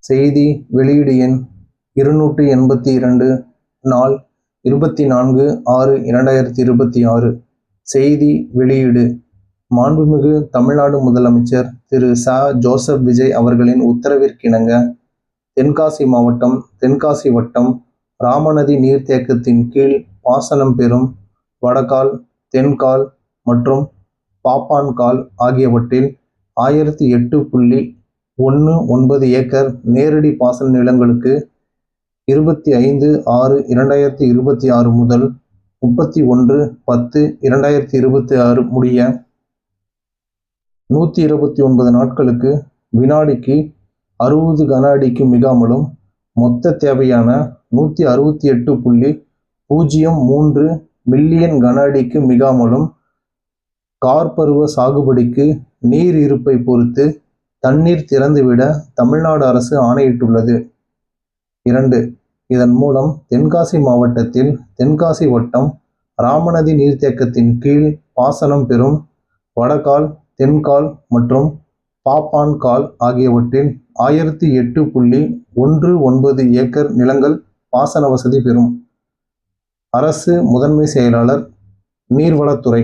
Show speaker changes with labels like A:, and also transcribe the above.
A: செய்தி வெளியீடு எண் 282 நாள் 24/6/2026. செய்தி வெளியீடு மாண்புமிகு தமிழ்நாடு முதலமைச்சர் திரு ச. ஜோசப் விஜய் அவர்களின் உத்தரவிற்கிணங்க தென்காசி மாவட்டம் தென்காசி வட்டம் ராமநதி நீர்த்தேக்கத்தின் கீழ் பாசனம் பெறும் வடகால், தென்கால் மற்றும் பாப்பான்கால் ஆகியவற்றில் 1008.19 ஏக்கர் நேரடி பாசன நிலங்களுக்கு 25/6/2026 முதல் 31/10/2026 முடிய 129 நாட்களுக்கு வினாடிக்கு 60 கன அடிக்கு மிகாமலும் மொத்த தேவையான 168.03 மில்லியன் கன அடிக்கு மிகாமலும் கார்பருவ சாகுபடிக்கு நீர் இருப்பை பொறுத்து தண்ணீர் திறந்துவிட தமிழ்நாடு அரசு ஆணையிட்டுள்ளது. 2. இதன் மூலம் தென்காசி மாவட்டத்தில் தென்காசி வட்டம் ராமநதி நீர்த்தேக்கத்தின் கீழ் பாசனம் பெறும் வடகால், தென்கால் மற்றும் பாப்பான்கால் ஆகியவற்றில் 1008.19 ஏக்கர் நிலங்கள் பாசன வசதி பெறும். அரசு முதன்மை செயலாளர், நீர்வளத்துறை.